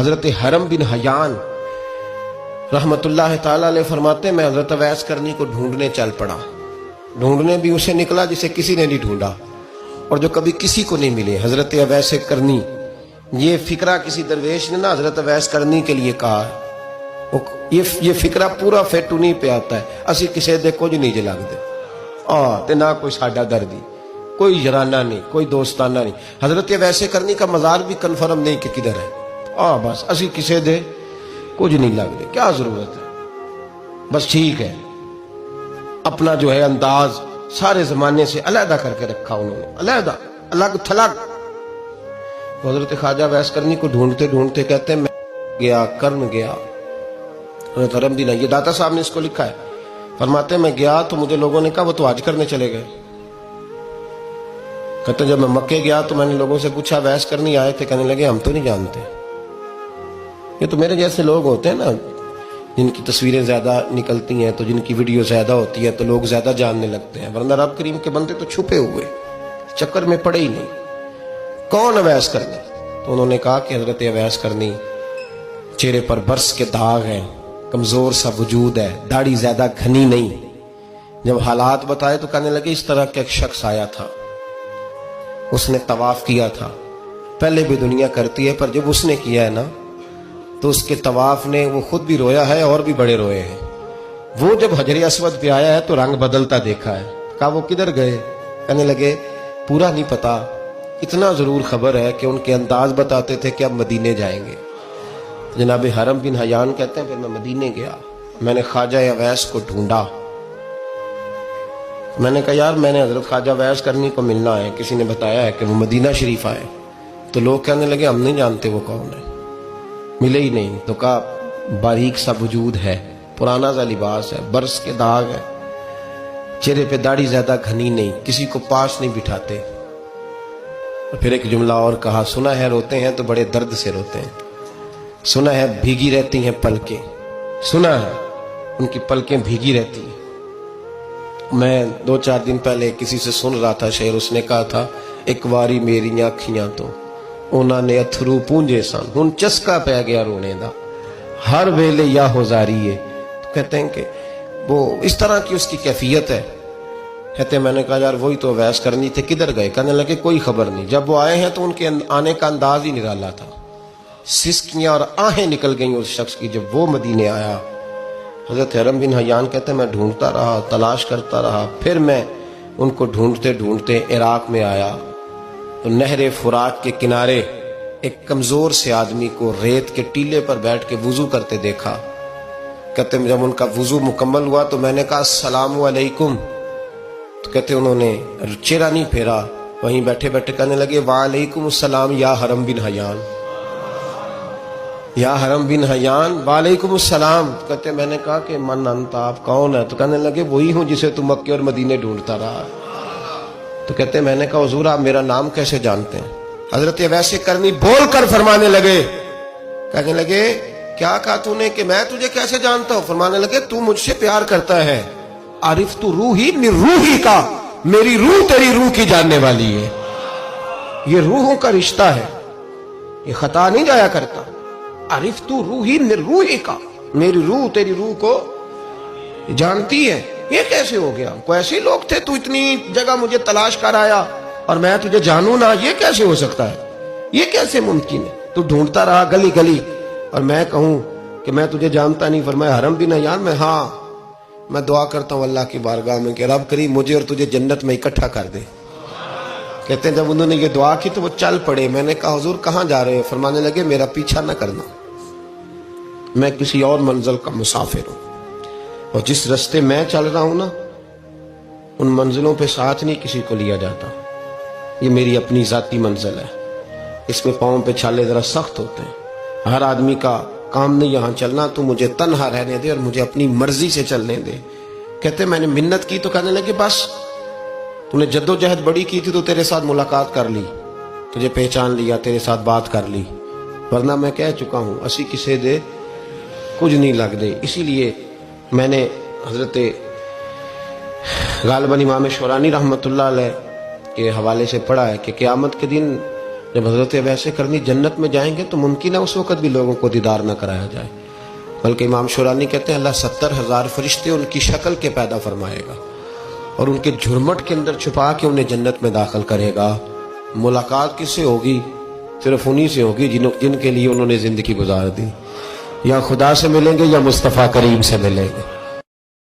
حضرت حرم بن حیان رحمت اللہ تعالی علیہ فرماتے ہیں میں حضرت اویس کرنی کو ڈھونڈنے چل پڑا. ڈھونڈنے بھی اسے نکلا جسے کسی نے نہیں ڈھونڈا اور جو کبھی کسی کو نہیں ملے. حضرت اویس کرنی، یہ فکرہ کسی درویش نے نا حضرت اویس کرنی کے لیے کہا ہے. یہ فکرہ پورا فیٹونی پہ آتا ہے. اسی کسے دے کچھ نہیں جے لگ دے تے نہ کوئی ساڈا دردی، کوئی یارانہ نہیں، کوئی دوستانہ نہیں. حضرت اویس کرنی کا مزار بھی کنفرم نہیں کہ کدھر ہے. بس اسی کسے دے کچھ نہیں لگ دے. کیا ضرورت ہے؟ بس ٹھیک ہے، اپنا جو ہے انداز سارے زمانے سے علیحدہ کر کے رکھا انہوں نے، علیحدہ، الگ تھلگ. حضرت خواجہ اویس کرنی کو ڈھونڈتے ڈھونڈتے کہتے ہیں میں گیا، کرن گیا. حضرت حرم بن، یہ داتا صاحب نے اس کو لکھا ہے، فرماتے ہیں میں گیا تو مجھے لوگوں نے کہا وہ تو حج کرنے چلے گئے. کہتے ہیں جب میں مکے گیا تو میں نے لوگوں سے پوچھا اویس کرنی آئے تھے؟ کہنے لگے ہم تو نہیں جانتے. یہ تو میرے جیسے لوگ ہوتے ہیں نا جن کی تصویریں زیادہ نکلتی ہیں تو جن کی ویڈیو زیادہ ہوتی ہے تو لوگ زیادہ جاننے لگتے ہیں، ورنہ رب کریم کے بندے تو چھپے ہوئے چکر میں پڑے ہی نہیں. کون اویس کرنی؟ تو انہوں نے کہا کہ حضرت اویس کرنی، چہرے پر برس کے داغ ہیں، کمزور سا وجود ہے، داڑھی زیادہ گھنی نہیں. جب حالات بتائے تو کہنے لگے اس طرح کا ایک شخص آیا تھا، اس نے طواف کیا تھا. پہلے بھی دنیا کرتی ہے پر جب اس نے کیا ہے نا تو اس کے طواف نے وہ خود بھی رویا ہے اور بھی بڑے روئے ہیں. وہ جب حجر اسود پہ آیا ہے تو رنگ بدلتا دیکھا ہے. کہا وہ کدھر گئے؟ کہنے لگے پورا نہیں پتا، اتنا ضرور خبر ہے کہ ان کے انداز بتاتے تھے کہ اب مدینے جائیں گے. جناب حرم بن حیان کہتے ہیں پھر میں مدینے گیا، میں نے خواجہ اویس کو ڈھونڈا. میں نے کہا یار میں نے حضرت خواجہ اویس کرنی کو ملنا ہے، کسی نے بتایا ہے کہ وہ مدینہ شریف آئے. تو لوگ کہنے لگے ہم نہیں جانتے وہ کون ہے، ملے ہی نہیں. تو کہا باریک سا وجود ہے، پرانا سا لباس ہے، برس کے داغ ہے، چہرے پہ داڑھی زیادہ گھنی نہیں، کسی کو پاس نہیں بٹھاتے. اور پھر ایک جملہ اور کہا، سنا ہے روتے ہیں تو بڑے درد سے روتے ہیں، سنا ہے بھیگی رہتی ہیں پلکیں، سنا ہے ان کی پلکیں بھیگی رہتی ہیں. میں 2-4 دن پہلے کسی سے سن رہا تھا شعر، اس نے کہا تھا ایک واری میری آنکھیاں تو انہوں نے اتھرو پونجے سن، ہن چسکا پہ گیا رونے دا ہر ویلے یا ہوزاری ہے. تو کہتے ہیں کہ وہ اس طرح کی اس کی کیفیت ہے. کہتے ہیں میں نے کہا یار وہی تو اویس کرنی تھے، کدھر گئے؟ کہنے لگے کوئی خبر نہیں. جب وہ آئے ہیں تو ان کے آنے کا انداز ہی نرالا تھا، سسکیاں اور آہیں نکل گئیں اس شخص کی جب وہ مدینے آیا. حضرت حرم بن حیان کہتے ہیں میں ڈھونڈتا رہا، تلاش کرتا رہا. پھر میں ان کو ڈھونڈتے ڈھونڈتے عراق میں آیا تو نہر فرات کے کنارے ایک کمزور سے آدمی کو ریت کے ٹیلے پر بیٹھ کے وضو کرتے دیکھا. کہتے ہیں جب ان کا وضو مکمل ہوا تو میں نے کہا السلام علیکم. تو کہتے انہوں نے چہرہ نہیں پھیرا، وہیں بیٹھے بیٹھے کہنے لگے وعلیکم السلام یا حرم بن حیان، یا حرم بن حیان وعلیکم السلام. کہتے میں نے کہا کہ من انت، آپ کون ہے؟ تو کہنے لگے وہی ہوں جسے تم مکے اور مدینے ڈھونڈتا رہا. تو کہتے میں نے کہا حضور آپ میرا نام کیسے جانتے ہیں؟ حضرت اویس کرنی بول کر فرمانے لگے، کہنے لگے کیا کہا تو نے کہ میں تجھے کیسے جانتا ہوں؟ فرمانے لگے تو مجھ سے پیار کرتا ہے، عرفت روحی من روحی کا، میری روح تیری روح کی جاننے والی ہے. یہ روحوں کا رشتہ ہے، یہ خطا نہیں جایا کرتا. عرفت روحی من روحی کا، میری روح تیری روح کو جانتی ہے. یہ کیسے ہو گیا؟ کوئی ایسے لوگ تھے تو اتنی جگہ مجھے تلاش کر آیا اور میں تجھے جانوں نہ؟ یہ کیسے ہو سکتا ہے؟ یہ کیسے ممکن ہے؟ تو ڈھونڈتا رہا گلی گلی اور میں کہوں کہ میں تجھے جانتا نہیں. فرمایا حرم بن حیان میں ہاں میں دعا کرتا ہوں اللہ کی بارگاہ میں کہ رب کریم مجھے اور تجھے جنت میں اکٹھا کر دے. کہتے ہیں جب انہوں نے یہ دعا کی تو وہ چل پڑے. میں نے کہا حضور کہاں جا رہے ہیں؟ فرمانے لگے میرا پیچھا نہ کرنا، میں کسی اور منزل کا مسافر ہوں، اور جس رستے میں چل رہا ہوں نا ان منزلوں پہ ساتھ نہیں کسی کو لیا جاتا. یہ میری اپنی ذاتی منزل ہے، اس میں پاؤں پہ چھالے ذرا سخت ہوتے ہیں. ہر آدمی کا کام نہیں یہاں چلنا، تو مجھے تنہا رہنے دے اور مجھے اپنی مرضی سے چلنے دے. کہتے میں نے منت کی تو کہنے لگے بس تو نے جد و جہد بڑی کی تھی تو تیرے ساتھ ملاقات کر لی، تجھے پہچان لیا، تیرے ساتھ بات کر لی، ورنہ میں کہہ چکا ہوں اسی کسے دے کچھ نہیں لگ دے. اسی لیے میں نے حضرت غالباً امام شورانی رحمت اللہ علیہ کے حوالے سے پڑھا ہے کہ قیامت کے دن جب حضرت ویسے کرنی جنت میں جائیں گے تو ممکن ہے اس وقت بھی لوگوں کو دیدار نہ کرایا جائے، بلکہ امام شورانی کہتے ہیں اللہ 70,000 فرشتے ان کی شکل کے پیدا فرمائے گا اور ان کے جھرمٹ کے اندر چھپا کے انہیں جنت میں داخل کرے گا۔ ملاقات کس سے ہوگی؟ صرف انہی سے ہوگی جن کے لیے انہوں نے زندگی گزار دی، یا خدا سے ملیں گے یا مصطفیٰ کریم سے ملیں گے۔